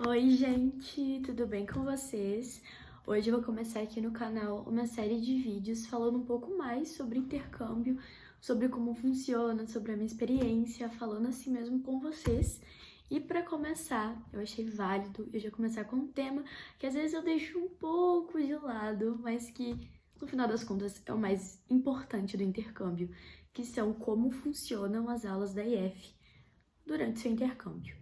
Oi, gente, tudo bem com vocês? Hoje eu vou começar aqui no canal uma série de vídeos falando um pouco mais sobre intercâmbio, sobre como funciona, sobre a minha experiência, falando assim mesmo com vocês. E para começar, eu achei válido eu já começar com um tema que às vezes eu deixo um pouco de lado, mas que no final das contas é o mais importante do intercâmbio, que são como funcionam as aulas da IF durante seu intercâmbio.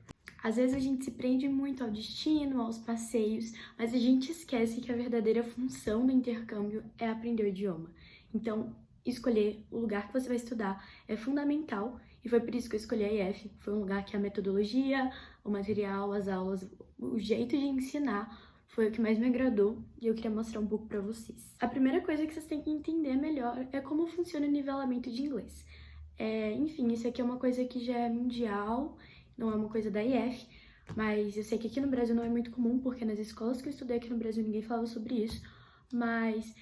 Às vezes a gente se prende muito ao destino, aos passeios, mas a gente esquece que a verdadeira função do intercâmbio é aprender o idioma. Então, escolher o lugar que você vai estudar é fundamental e foi por isso que eu escolhi a IF. Foi um lugar que a metodologia, o material, as aulas, o jeito de ensinar foi o que mais me agradou e eu queria mostrar um pouco para vocês. A primeira coisa que vocês têm que entender melhor é como funciona o nivelamento de inglês. Enfim, isso aqui é uma coisa que já é mundial, não é uma coisa da IF, mas eu sei que aqui no Brasil não é muito comum, porque nas escolas que eu estudei aqui no Brasil ninguém falava sobre isso, mas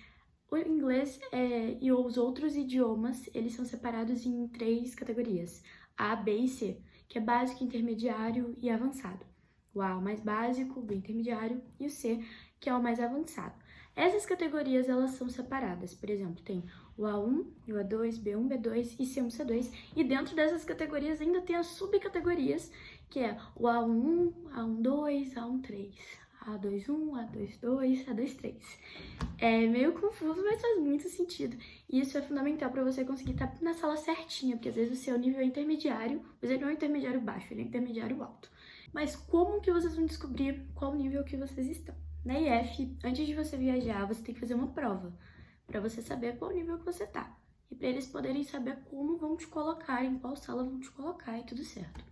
o inglês e os outros idiomas, eles são separados em 3 categorias, A, B e C, que é básico, intermediário e avançado. O A é o mais básico, o B intermediário e o C, que é o mais avançado. Essas categorias, elas são separadas, por exemplo, tem o A1, o A2, B1, B2 e C1, C2, e dentro dessas categorias ainda tem as subcategorias, que é o A1, A12, A13, A21, A22, A23. É meio confuso, mas faz muito sentido. E isso é fundamental para você conseguir estar na sala certinha, porque às vezes o seu nível é intermediário, mas ele não é intermediário baixo, ele é intermediário alto. Mas como que vocês vão descobrir qual nível que vocês estão? Na IF, antes de você viajar, você tem que fazer uma prova para você saber qual nível que você tá. E para eles poderem saber como vão te colocar, em qual sala vão te colocar e tudo certo.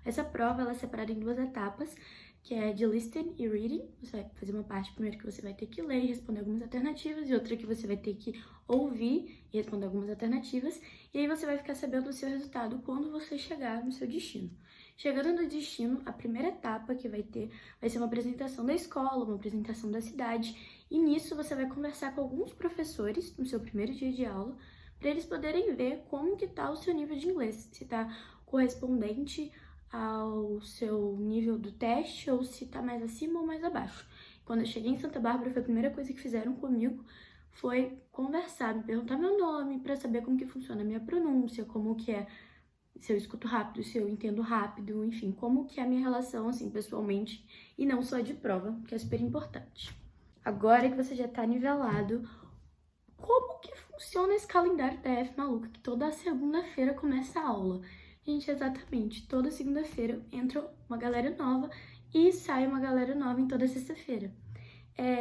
Essa prova ela é separada em 2 etapas, que é de listening e reading. Você vai fazer uma parte primeiro que você vai ter que ler e responder algumas alternativas, e outra que você vai ter que ouvir e responder algumas alternativas, e aí você vai ficar sabendo o seu resultado quando você chegar no seu destino. Chegando no destino, a primeira etapa que vai ser uma apresentação da escola, uma apresentação da cidade, e nisso você vai conversar com alguns professores no seu primeiro dia de aula, para eles poderem ver como que tá o seu nível de inglês, se tá correspondente ao seu nível do teste ou se tá mais acima ou mais abaixo. Quando eu cheguei em Santa Bárbara, foi a primeira coisa que fizeram comigo foi conversar, me perguntar meu nome para saber como que funciona a minha pronúncia, como que é, se eu escuto rápido, se eu entendo rápido, enfim, como que é a minha relação, assim, pessoalmente, e não só de prova, que é super importante. Agora que você já tá nivelado, como que funciona esse calendário da F maluca, que toda segunda-feira começa a aula? Gente, exatamente, toda segunda-feira entra uma galera nova e sai uma galera nova em toda sexta-feira.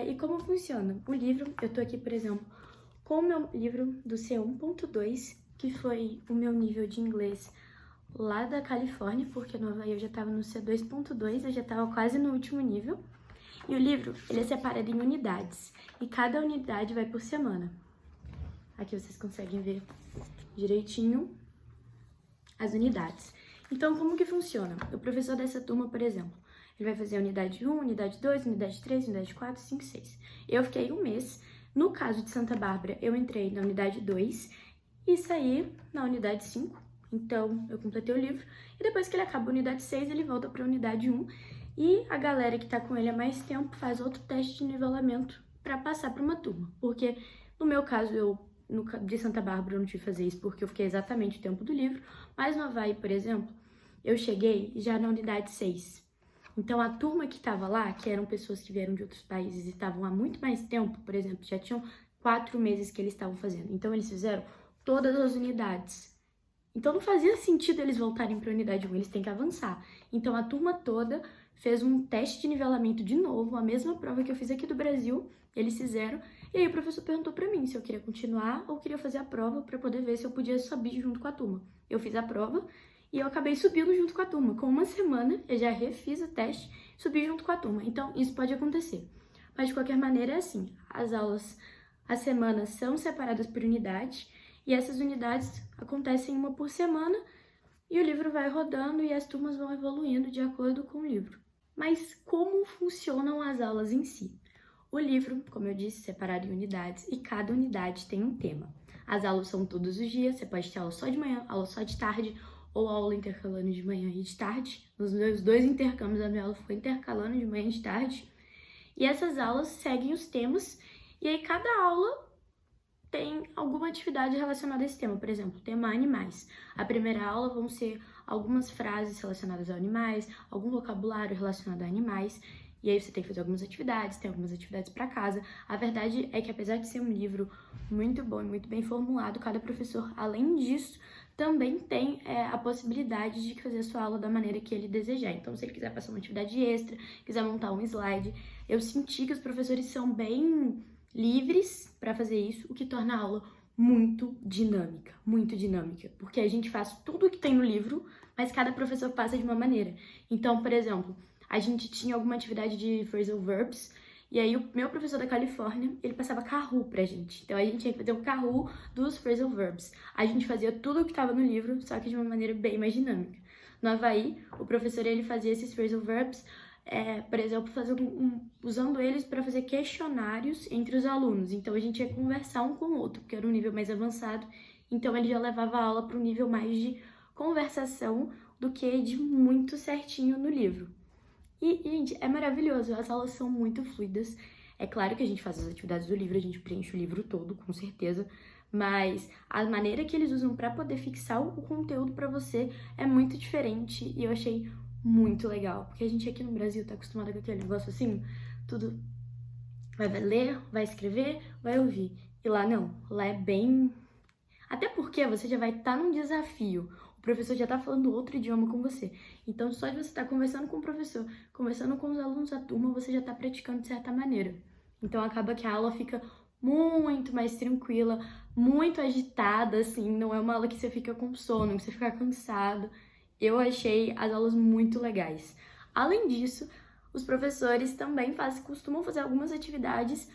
E como funciona? O livro, eu tô aqui, por exemplo, com o meu livro do C1.2, que foi o meu nível de inglês lá da Califórnia, porque no Havaí eu já tava no C2.2, eu já tava quase no último nível. E o livro, ele é separado em unidades, e cada unidade vai por semana. Aqui vocês conseguem ver direitinho as unidades. Então, como que funciona? O professor dessa turma, por exemplo, ele vai fazer a unidade 1, unidade 2, unidade 3, unidade 4, 5, 6. Eu fiquei um mês. No caso de Santa Bárbara, eu entrei na unidade 2 e saí na unidade 5. Então, eu completei o livro. E depois que ele acaba a unidade 6, ele volta para a unidade 1. E a galera que tá com ele há mais tempo faz outro teste de nivelamento para passar para uma turma. Porque, no meu caso, de Santa Bárbara eu não tive que fazer isso porque eu fiquei exatamente o tempo do livro. Mas no Havaí, por exemplo, eu cheguei já na unidade 6. Então, a turma que estava lá, que eram pessoas que vieram de outros países e estavam há muito mais tempo, por exemplo, já tinham 4 meses que eles estavam fazendo. Então, eles fizeram todas as unidades. Então, não fazia sentido eles voltarem para a unidade 1, eles têm que avançar. Então, a turma toda fez um teste de nivelamento de novo, a mesma prova que eu fiz aqui do Brasil, eles fizeram. E aí, o professor perguntou para mim se eu queria continuar ou queria fazer a prova para poder ver se eu podia subir junto com a turma. Eu fiz a prova e eu acabei subindo junto com a turma. Com uma semana, eu já refiz o teste e subi junto com a turma. Então, isso pode acontecer. Mas, de qualquer maneira, é assim. As aulas, as semanas são separadas por unidade. E essas unidades acontecem uma por semana e o livro vai rodando e as turmas vão evoluindo de acordo com o livro. Mas como funcionam as aulas em si? O livro, como eu disse, é separado em unidades e cada unidade tem um tema. As aulas são todos os dias, você pode ter aula só de manhã, aula só de tarde ou aula intercalando de manhã e de tarde. Nos meus 2 intercâmbios, a minha aula ficou intercalando de manhã e de tarde. E essas aulas seguem os temas, e aí cada aula tem alguma atividade relacionada a esse tema. Por exemplo, tema animais. A primeira aula vão ser algumas frases relacionadas a animais, algum vocabulário relacionado a animais, e aí você tem que fazer algumas atividades, tem algumas atividades para casa. A verdade é que, apesar de ser um livro muito bom e muito bem formulado, cada professor, além disso, também tem a possibilidade de fazer a sua aula da maneira que ele desejar. Então, se ele quiser passar uma atividade extra, quiser montar um slide, eu senti que os professores são bem livres para fazer isso, o que torna a aula muito dinâmica, porque a gente faz tudo o que tem no livro, mas cada professor passa de uma maneira. Então, por exemplo, a gente tinha alguma atividade de phrasal verbs, e aí o meu professor da Califórnia, ele passava Kahoot pra gente. Então a gente tinha que fazer um Kahoot dos phrasal verbs. A gente fazia tudo o que estava no livro, só que de uma maneira bem mais dinâmica. No Havaí, o professor, ele fazia esses phrasal verbs, por exemplo, usando eles para fazer questionários entre os alunos. Então a gente ia conversar um com o outro, porque era um nível mais avançado. Então ele já levava a aula para um nível mais de conversação do que de muito certinho no livro. E, gente, é maravilhoso, as aulas são muito fluidas. É claro que a gente faz as atividades do livro, a gente preenche o livro todo, com certeza, mas a maneira que eles usam para poder fixar o conteúdo para você é muito diferente, e eu achei muito legal, porque a gente aqui no Brasil tá acostumado com aquele negócio assim, tudo vai ler, vai escrever, vai ouvir. E lá não, lá é bem... Até porque você já vai estar num desafio, o professor já tá falando outro idioma com você. Então, só de você estar conversando com o professor, conversando com os alunos da turma, você já tá praticando de certa maneira. Então, acaba que a aula fica muito mais tranquila, muito agitada, assim, não é uma aula que você fica com sono, que você fica cansado. Eu achei as aulas muito legais. Além disso, os professores também costumam fazer algumas atividades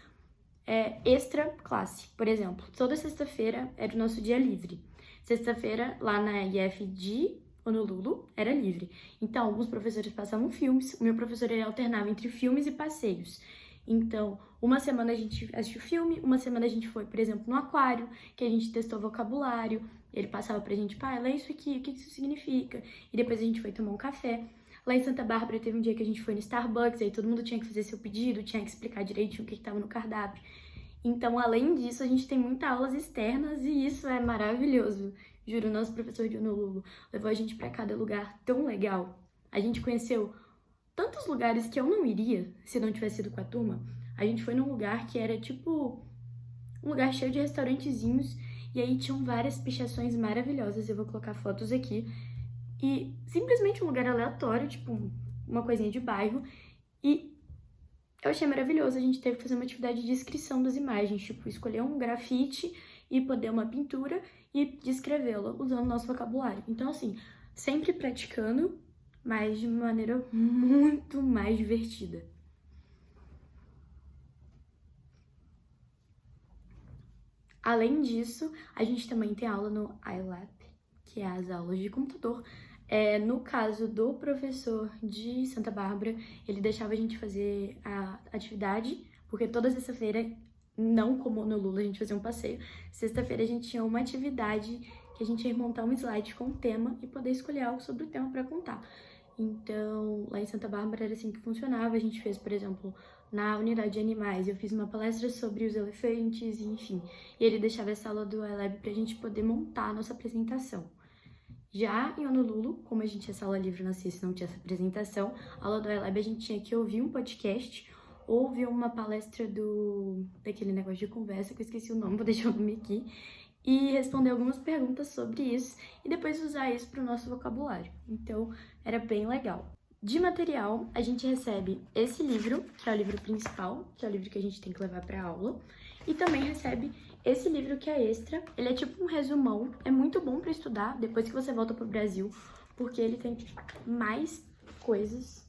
extra classe. Por exemplo, toda sexta-feira era o nosso dia livre. Sexta-feira, lá na IF de Honolulu, era livre. Então, alguns professores passavam filmes, o meu professor ele alternava entre filmes e passeios. Então, uma semana a gente assistiu filme, uma semana a gente foi, por exemplo, no aquário, que a gente testou vocabulário, ele passava pra gente, pai, lê isso aqui, o que isso significa? E depois a gente foi tomar um café. Lá em Santa Bárbara teve um dia que a gente foi no Starbucks, aí todo mundo tinha que fazer seu pedido, tinha que explicar direitinho o que estava no cardápio. Então, além disso, a gente tem muitas aulas externas e isso é maravilhoso. Juro, nosso professor de Honolulu levou a gente pra cada lugar tão legal. A gente conheceu tantos lugares que eu não iria se não tivesse ido com a turma. A gente foi num lugar que era tipo um lugar cheio de restaurantezinhos e aí tinham várias pichações maravilhosas. Eu vou colocar fotos aqui. E simplesmente um lugar aleatório, tipo uma coisinha de bairro. E eu achei maravilhoso, a gente teve que fazer uma atividade de descrição das imagens, tipo, escolher um grafite e poder uma pintura e descrevê-la usando o nosso vocabulário. Então, assim, sempre praticando, mas de maneira muito mais divertida. Além disso, a gente também tem aula no iLab, que é as aulas de computador. No caso do professor de Santa Bárbara, ele deixava a gente fazer a atividade, porque toda sexta-feira, não como no Lula, a gente fazia um passeio. Sexta-feira a gente tinha uma atividade que a gente ia montar um slide com um tema e poder escolher algo sobre o tema para contar. Então, lá em Santa Bárbara era assim que funcionava. A gente fez, por exemplo, na unidade de animais, eu fiz uma palestra sobre os elefantes, enfim. E ele deixava essa aula do iLab pra gente poder montar a nossa apresentação. Já em Honolulu, como a gente tinha sala livre na sexta e não tinha essa apresentação, a aula do iLab a gente tinha que ouvir um podcast, ouvir uma palestra daquele negócio de conversa, que eu esqueci o nome, vou deixar o nome aqui, e responder algumas perguntas sobre isso, e depois usar isso para o nosso vocabulário. Então, era bem legal. De material, a gente recebe esse livro, que é o livro principal, que é o livro que a gente tem que levar para aula, e também recebe esse livro que é extra. Ele é tipo um resumão, é muito bom para estudar depois que você volta pro Brasil, porque ele tem mais coisas,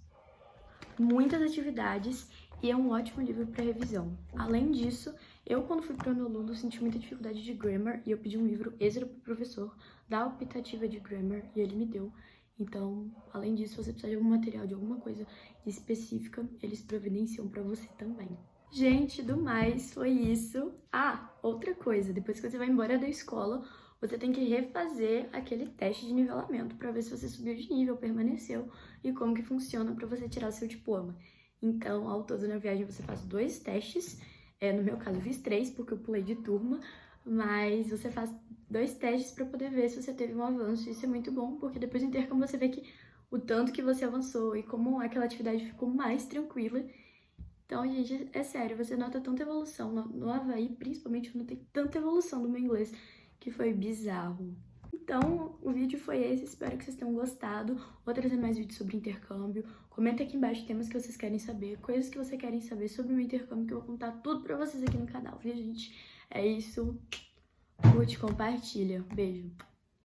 muitas atividades, e é um ótimo livro para revisão. Além disso, eu quando fui para Honolulu senti muita dificuldade de grammar, e eu pedi um livro extra pro professor da optativa de grammar, e ele me deu. Então, além disso, se você precisar de algum material, de alguma coisa específica, eles providenciam para você também. Gente, do mais, foi isso. Ah, outra coisa, depois que você vai embora da escola, você tem que refazer aquele teste de nivelamento para ver se você subiu de nível, permaneceu e como que funciona para você tirar seu diploma. Então, ao todo na viagem você faz 2 testes, no meu caso eu fiz 3 porque eu pulei de turma, mas você faz 2 testes para poder ver se você teve um avanço. Isso é muito bom, porque depois do intercâmbio você vê que o tanto que você avançou e como aquela atividade ficou mais tranquila. Então, gente, é sério, você nota tanta evolução. No Havaí, principalmente, eu notei tanta evolução do meu inglês, que foi bizarro. Então, o vídeo foi esse, espero que vocês tenham gostado. Vou trazer mais vídeos sobre intercâmbio. Comenta aqui embaixo temas que vocês querem saber, coisas que vocês querem saber sobre o meu intercâmbio, que eu vou contar tudo pra vocês aqui no canal, viu, gente? É isso. Curte, compartilha. Beijo.